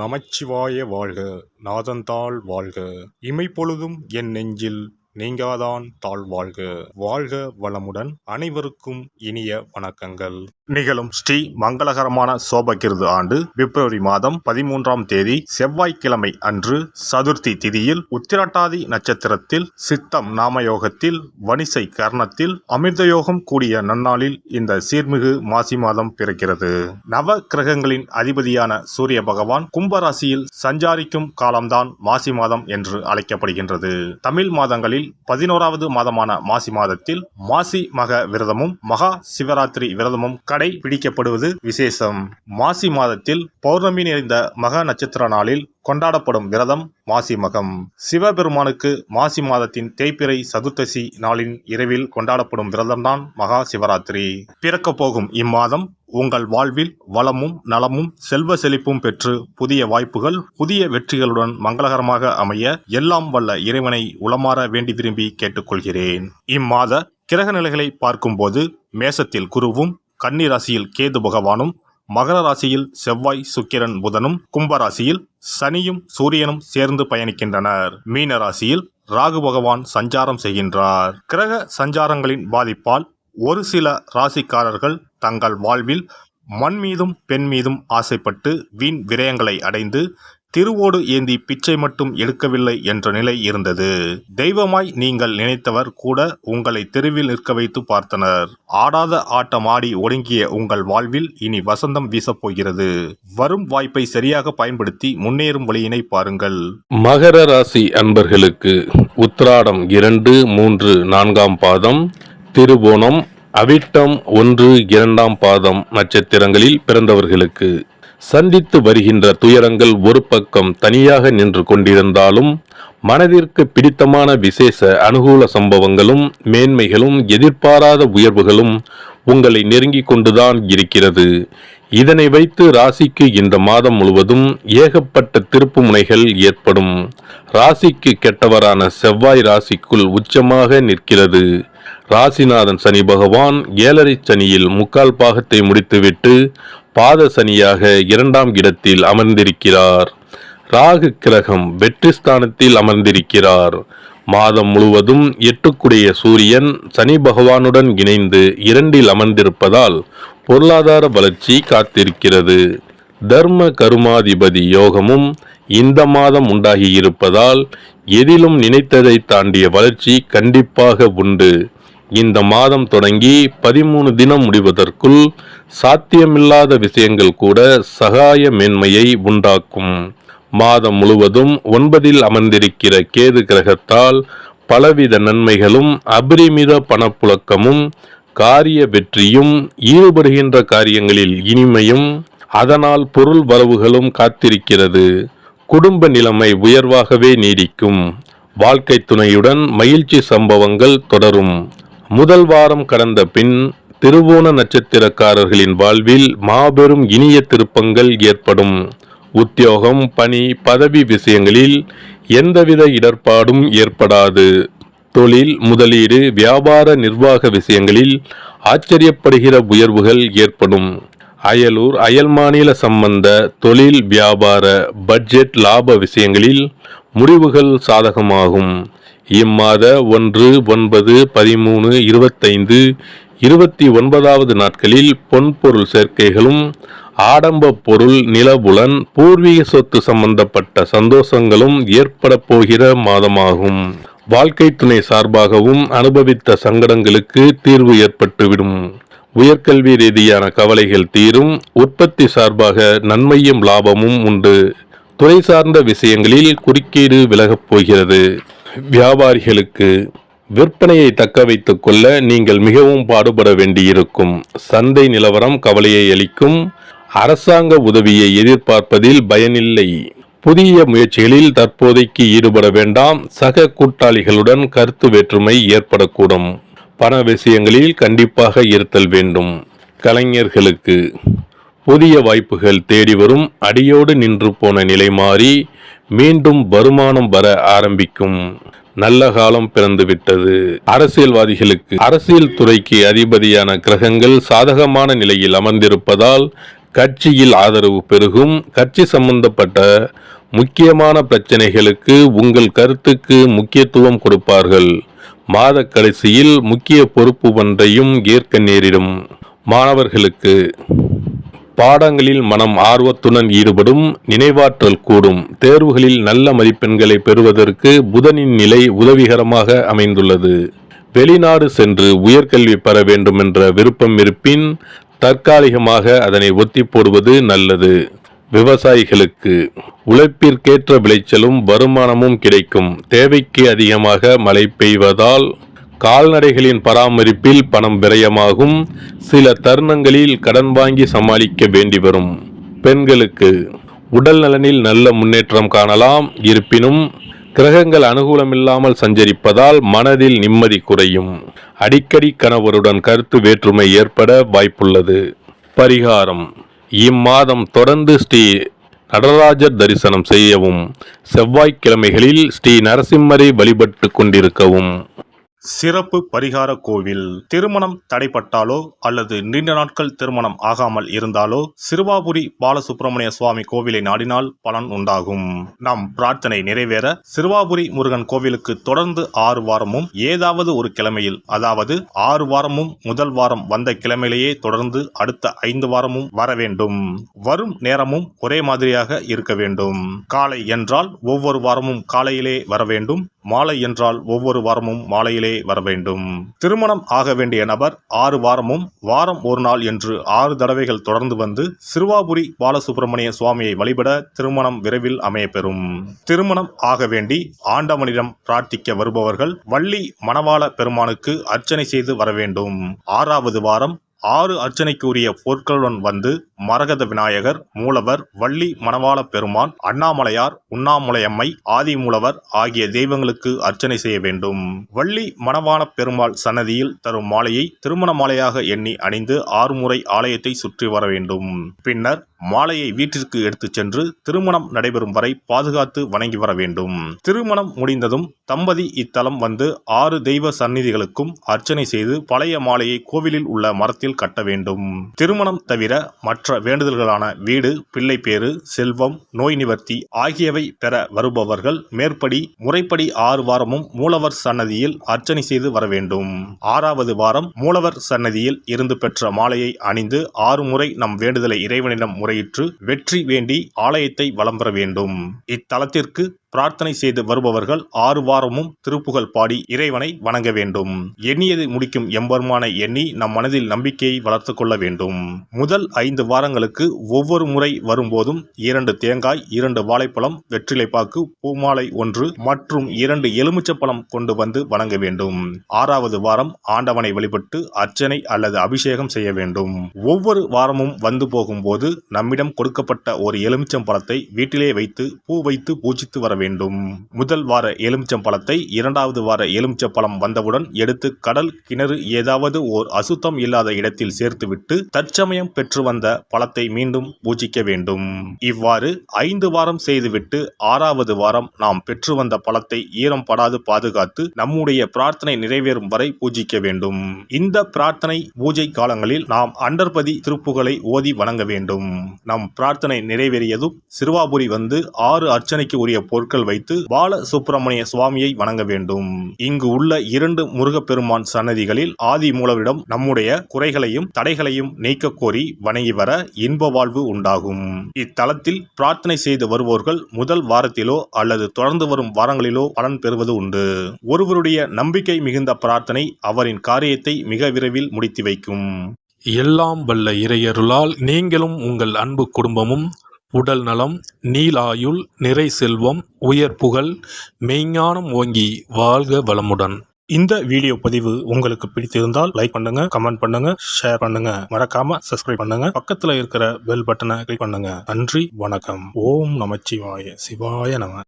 நமச்சிவாய வாழ்க. நாதந்தாள் வாழ்க. இமைப்பொழுதும் என் நெஞ்சில் நீங்காதான் தாழ் வாழ்க. வாழ்க வளமுடன். அனைவருக்கும் இனிய வணக்கங்கள். நிகழும் ஸ்ரீ மங்களகரமான சோபகிருது ஆண்டு பிப்ரவரி மாதம் 13ஆம் தேதி செவ்வாய்க்கிழமை அன்று சதுர்த்தி திதியில் உத்திரட்டாதி நட்சத்திரத்தில் சித்தம் நாமயோகத்தில் வணிசை கர்ணத்தில் அமிர்தயோகம் கூடிய நன்னாளில் இந்த சீர்மிகு மாசி மாதம் பிறக்கிறது. நவ கிரகங்களின் அதிபதியான சூரிய பகவான் கும்பராசியில் சஞ்சாரிக்கும் காலம்தான் மாசி மாதம் என்று அழைக்கப்படுகின்றது. தமிழ் மாதங்களில் 11வது மாதமான மாசி மாதத்தில் மாசி மக விரதமும் மகா சிவராத்திரி விரதமும் கடைபிடிக்கப்படுவது விசேஷம். மாசி மாதத்தில் பௌர்ணமி நிறைந்த மக நட்சத்திர நாளில் கொண்டாடப்படும் விரதம் மாசி மகம். சிவபெருமானுக்கு மாசி மாதத்தின் தேய்பிறை சதுர்த்தசி நாளின் இரவில் கொண்டாடப்படும் விரதம்தான் மகா சிவராத்திரி. பிறக்க போகும் இம்மாதம் உங்கள் வாழ்வில் வளமும் நலமும் செல்வ செழிப்பும் பெற்று புதிய வாய்ப்புகள் புதிய வெற்றிகளுடன் மங்களகரமாக அமைய எல்லாம் வல்ல இறைவனை உளமாற வேண்டி விரும்பி கேட்டுக்கொள்கிறேன். இம்மாத கிரக நிலைகளை பார்க்கும்போது மேசத்தில் குருவும் கன்னி ராசியில் கேது பகவானும் மகர ராசியில் செவ்வாய் சுக்கிரன் புதனும் கும்பராசியில் சனியும் சூரியனும் சேர்ந்து பயணிக்கின்றனர். மீன ராசியில் ராகு பகவான் சஞ்சாரம் செய்கின்றார். கிரக சஞ்சாரங்களின் பாதிப்பால் ஒரு சில ராசிக்காரர்கள் தங்கள் வாழ்வில் மண் மீதும் பெண் மீதும் ஆசைப்பட்டு வீண் விரயங்களை அடைந்து திருவோடு ஏந்தி பிச்சை மட்டும் எடுக்கவில்லை என்ற நிலை இருந்தது. தெய்வமாய் நீங்கள் நினைத்தவர் கூட உங்களை தெருவில் நிற்க வைத்து பார்த்தனர். ஆடாத ஆட்டம் ஆடி ஒடுங்கிய உங்கள் வாழ்வில் இனி வசந்தம் வீசப்போகிறது. வரும் வாய்ப்பை சரியாக பயன்படுத்தி முன்னேறும் வழியினை பாருங்கள். மகர ராசி அன்பர்களுக்கு உத்திராடம் 2, 3, 4ஆம் பாதம், திருவோணம், அவிட்டம் 1, 2ஆம் பாதம் நட்சத்திரங்களில் பிறந்தவர்களுக்கு சந்தித்து வருகின்ற துயரங்கள் ஒரு பக்கம் தனியாக நின்று கொண்டிருந்தாலும் மனதிற்கு பிடித்தமான விசேஷ அனுகூல சம்பவங்களும் மேன்மைகளும் எதிர்பாராத உயர்வுகளும் உங்களை நெருங்கி கொண்டுதான் இருக்கிறது. இதனை வைத்து ராசிக்கு இந்த மாதம் முழுவதும் ஏகப்பட்ட திருப்பு முனைகள் ஏற்படும். ராசிக்கு கெட்டவரான செவ்வாய் ராசிக்குள் உச்சமாக நிற்கிறது. ராசிநாதன் சனி பகவான் 7.5 சனியில் 3/4 பாகத்தை முடித்துவிட்டு பாத சனியாக 2ஆம் இடத்தில் அமர்ந்திருக்கிறார். ராகு கிரகம் வெற்றி ஸ்தானத்தில் அமர்ந்திருக்கிறார். மாதம் முழுவதும் 8க்குடைய சூரியன் சனி பகவானுடன் இணைந்து 2இல் அமர்ந்திருப்பதால் பொருளாதார வளர்ச்சி காத்திருக்கிறது. தர்ம கருமாதிபதி யோகமும் இந்த மாதம் உண்டாகி இருப்பதால் எதிலும் நினைத்ததை தாண்டிய வளர்ச்சி கண்டிப்பாக உண்டு. இந்த மாதம் தொடங்கி 13 தினம் முடிவதற்குள் சாத்தியமில்லாத விஷயங்கள் கூட சகாய மேன்மையை உண்டாக்கும். மாதம் முழுவதும் 9இல் அமர்ந்திருக்கிற கேது கிரகத்தால் பலவித நன்மைகளும் அபரிமித பணப்புழக்கமும் காரிய வெற்றியும் ஈடுபடுகின்ற காரியங்களில் இனிமையும் அதனால் பொருள் வரவுகளும் காத்திருக்கிறது. குடும்ப நிலைமை உயர்வாகவே நீடிக்கும். வாழ்க்கை துணையுடன் மகிழ்ச்சி சம்பவங்கள் தொடரும். முதல் வாரம் கடந்த பின் திருவோண நட்சத்திரக்காரர்களின் வாழ்வில் மாபெரும் இனிய திருப்பங்கள் ஏற்படும். உத்தியோகம், பணி, பதவி விஷயங்களில் எந்தவித இடர்பாடும் ஏற்படாது. தொழில், முதலீடு, வியாபார நிர்வாக விஷயங்களில் ஆச்சரியப்படுகிற உயர்வுகள் ஏற்படும். அயலூர், அயல் மாநில சம்பந்த தொழில், வியாபார, பட்ஜெட், லாப விஷயங்களில் முடிவுகள் சாதகமாகும். இம்மாத 1, 9, 13, 25, 29வது நாட்களில் பொன்பொருள் சேர்க்கைகளும் ஆடம்ப பொருள், நிலபுலன், பூர்வீக சொத்து சம்பந்தப்பட்ட சந்தோஷங்களும் ஏற்பட போகிற மாதமாகும். வாழ்க்கை துணை சார்பாகவும் அனுபவித்த சங்கடங்களுக்கு தீர்வு ஏற்பட்டுவிடும். உயர்கல்வி ரீதியான கவலைகள் தீரும். உற்பத்தி சார்பாக நன்மையும் லாபமும் உண்டு. துறை சார்ந்த விஷயங்களில் குறுக்கீடு விலகப் போகிறது. வியாபாரிகளுக்கு விற்பனையை தக்க வைத்துக் கொள்ள நீங்கள் மிகவும் பாடுபட வேண்டியிருக்கும். சந்தை நிலவரம் கவலையை அளிக்கும். அரசாங்க உதவியை எதிர்பார்ப்பதில் பயனில்லை. புதிய முயற்சிகளில் தற்போதைக்கு ஈடுபட வேண்டாம். சக கூட்டாளிகளுடன் கருத்து வேற்றுமை ஏற்படக்கூடும். பண விஷயங்களில் கண்டிப்பாக இருத்தல் வேண்டும். கலைஞர்களுக்கு புதிய வாய்ப்புகள் தேடி வரும். அடியோடு நின்று போன நிலை மாறி மீண்டும் வருமானம் வர ஆரம்பிக்கும். நல்ல காலம் பிறந்துவிட்டது. அரசியல்வாதிகளுக்கு அரசியல் துறைக்கு அதிபதியான கிரகங்கள் சாதகமான நிலையில் அமர்ந்திருப்பதால் கட்சியில் ஆதரவு பெருகும். கட்சி சம்பந்தப்பட்ட முக்கியமான பிரச்சனைகளுக்கு உங்கள் கருத்துக்கு முக்கியத்துவம் கொடுப்பார்கள். மாத கடைசியில் முக்கிய பொறுப்பு ஒன்றையும் ஏற்க நேரிடும். மாணவர்களுக்கு பாடங்களில் மனம் ஆர்வத்துடன் ஈடுபடும். நினைவாற்றல் கூடும். தேர்வுகளில் நல்ல மதிப்பெண்களை பெறுவதற்கு புதனின் நிலை உதவிகரமாக அமைந்துள்ளது. வெளிநாடு சென்று உயர்கல்வி பெற வேண்டும் என்ற விருப்பம் இருப்பின் தற்காலிகமாக அதனை ஒத்தி போடுவது நல்லது. விவசாயிகளுக்கு உழைப்பிற்கேற்ற விளைச்சலும் வருமானமும் கிடைக்கும். தேவைக்கு அதிகமாக மழை பெய்வதால் கால்நடைகளின் பராமரிப்பில் பணம் விரயமாகும். சில தருணங்களில் கடன் வாங்கி சமாளிக்க வேண்டி வரும். பெண்களுக்கு உடல் நலனில் நல்ல முன்னேற்றம் காணலாம். இருப்பினும் கிரகங்கள் அனுகூலமில்லாமல் சஞ்சரிப்பதால் மனதில் நிம்மதி குறையும். அடிக்கடி கணவருடன் கருத்து வேற்றுமை ஏற்பட வாய்ப்புள்ளது. பரிகாரம்: இம்மாதம் தொடர்ந்து ஸ்ரீ நடராஜர் தரிசனம் செய்யவும். செவ்வாய்க்கிழமைகளில் ஸ்ரீ நரசிம்மரை வழிபட்டு கொண்டிருக்கவும். சிறப்பு பரிகார கோவில். திருமணம் தடைப்பட்டாலோ அல்லது நீண்ட நாட்கள் திருமணம் ஆகாமல் இருந்தாலோ சிறுவாபுரி பாலசுப்பிரமணிய சுவாமி கோவிலை நாடினால் பலன் உண்டாகும். நம் பிரார்த்தனை நிறைவேற சிறுவாபுரி முருகன் கோவிலுக்கு தொடர்ந்து 6 வாரமும் ஏதாவது ஒரு கிழமையில், அதாவது 6 வாரமும் முதல் வாரம் வந்த கிழமையிலேயே தொடர்ந்து அடுத்த 5 வாரமும் வர வேண்டும். வரும் நேரமும் ஒரே மாதிரியாக இருக்க வேண்டும். காலை என்றால் ஒவ்வொரு வாரமும் காலையிலே வர வேண்டும். மாலை என்றால் ஒவ்வொரு வாரமும் மாலையிலே வர வேண்டும். திருமணம் ஆக வேண்டிய நபர் 6 வாரமும் வாரம் ஒரு நாள் என்று 6 தடவைகள் தொடர்ந்து வந்து சிறுவாபுரி பாலசுப்பிரமணிய சுவாமியை வழிபட திருமணம் விரைவில் அமையப்பெறும். திருமணம் ஆக வேண்டி ஆண்டவனிடம் பிரார்த்திக்க வருபவர்கள் வள்ளி மணவாள பெருமானுக்கு அர்ச்சனை செய்து வர வேண்டும். 6வது வாரம் 6 அர்ச்சனைக்குரிய பொருட்களுடன் வந்து மரகத விநாயகர், மூலவர், வள்ளி மணவாள பெருமான், அண்ணாமலையார், உண்ணாமுலையம்மை, ஆதிமூலவர் ஆகிய தெய்வங்களுக்கு அர்ச்சனை செய்ய வேண்டும். வள்ளி மணவாள பெருமாள் சன்னதியில் தரும் மாலையை திருமண மாலையாக எண்ணி அணிந்து 6 முறை ஆலயத்தை சுற்றி வர வேண்டும். பின்னர் மாலையை வீட்டிற்கு எடுத்துச் சென்று திருமணம் நடைபெறும் வரை பாதுகாத்து வணங்கி வர வேண்டும். திருமணம் முடிந்ததும் தம்பதி இத்தலம் வந்து 6 தெய்வ சந்நிதிகளுக்கும் அர்ச்சனை செய்து பழைய மாலையை கோவிலில் உள்ள மரத்தில் கட்ட வேண்டும். திருமணம் தவிர மற்ற வேண்டுதல்களான வீடு, பிள்ளை பேறு, செல்வம், நோய் நிவர்த்தி ஆகியவை பெற வருபவர்கள் மேற்படி முறைப்படி 6 வாரமும் மூலவர் சன்னதியில் அர்ச்சனை செய்து வர வேண்டும். 6வது வாரம் மூலவர் சன்னதியில் இருந்து பெற்ற மாலையை அணிந்து 6 முறை நம் வேண்டுதலை இறைவனிடம் முறையிட்டு வெற்றி வேண்டி ஆலயத்தை வலம் பெற வேண்டும். இத்தலத்திற்கு பிரார்த்தனை செய்து வருபவர்கள் 6 வாரமும் திருப்புகழ் பாடி இறைவனை வணங்க வேண்டும். எண்ணியதை முடிக்கும் எம்பெருமானை எண்ணி நம் மனதில் நம்பிக்கையை வளர்த்து கொள்ள வேண்டும். முதல் 5 வாரங்களுக்கு ஒவ்வொரு முறை வரும்போதும் 2 தேங்காய், 2 வாழைப்பழம், வெற்றிலைப்பாக்கு, பூமாலை 1 மற்றும் 2 எலுமிச்சப்பழம் கொண்டு வந்து வணங்க வேண்டும். 6வது வாரம் ஆண்டவனை வழிபட்டு அர்ச்சனை அல்லது அபிஷேகம் செய்ய வேண்டும். ஒவ்வொரு வாரமும் வந்து போகும்போது நம்மிடம் கொடுக்கப்பட்ட ஒரு எலுமிச்சம் பழத்தை வீட்டிலே வைத்து பூ வைத்து பூஜித்து வர வேண்டும். முதல் வார எலுமிச்சம் பழத்தை 2வது வார எலுமிச்சம் பழம் வந்தவுடன் எடுத்து கடல், கிணறு ஏதாவது ஓர் அசுத்தம் இல்லாத இடத்தில் சேர்த்துவிட்டு தற்சமயம் பெற்று வந்த பழத்தை மீண்டும் பூஜிக்க வேண்டும். இவ்வாறு 5 வாரம் செய்துவிட்டு 6வது வாரம் நாம் பெற்று வந்த பழத்தை ஈரம் படாது பாதுகாத்து நம்முடைய பிரார்த்தனை நிறைவேறும் வரை பூஜிக்க வேண்டும். இந்த பிரார்த்தனை பூஜை காலங்களில் நாம் அண்டர்பதி திருப்புகளை ஓதி வணங்க வேண்டும். நம் பிரார்த்தனை நிறைவேறியதும் சிறுவாபுரி வந்து 6 அர்ச்சனைக்கு உரிய பொருட்கள் வைத்து பால சுப்பிரமணிய சுவாமியை வணங்க வேண்டும். இங்கு உள்ள 2 முருகப்பெருமான் சன்னதிகளில் ஆதி மூலவரிடம் நம்முடைய குறைகளையும் தடைகளையும் நீக்க கோரி வணங்கி வர இன்ப வாழ்வு உண்டாகும். இத்தலத்தில் பிரார்த்தனை செய்து வருவோர்கள் முதல் வாரத்திலோ அல்லது தொடர்ந்து வரும் வாரங்களிலோ பலன் பெறுவது உண்டு. ஒருவருடைய நம்பிக்கை மிகுந்த பிரார்த்தனை அவரின் காரியத்தை மிக விரைவில் முடித்து வைக்கும். எல்லாம் வல்ல இறையருளால் நீங்களும் உங்கள் அன்பு குடும்பமும் உடல் நலம், நீலாயுள், நிறை செல்வம், உயர் புகழ், மெய்ஞானம் ஓங்கி வாழ்க வளமுடன். இந்த வீடியோ பதிவு உங்களுக்கு பிடித்திருந்தால் லைக் பண்ணுங்க, கமெண்ட் பண்ணுங்க, ஷேர் பண்ணுங்க, மறக்காம சப்ஸ்கிரைப் பண்ணுங்க, பக்கத்துல இருக்கிற பெல் பட்டனை கிளிக் பண்ணுங்க. நன்றி, வணக்கம். ஓம் நமச்சிவாய. சிவாய நம.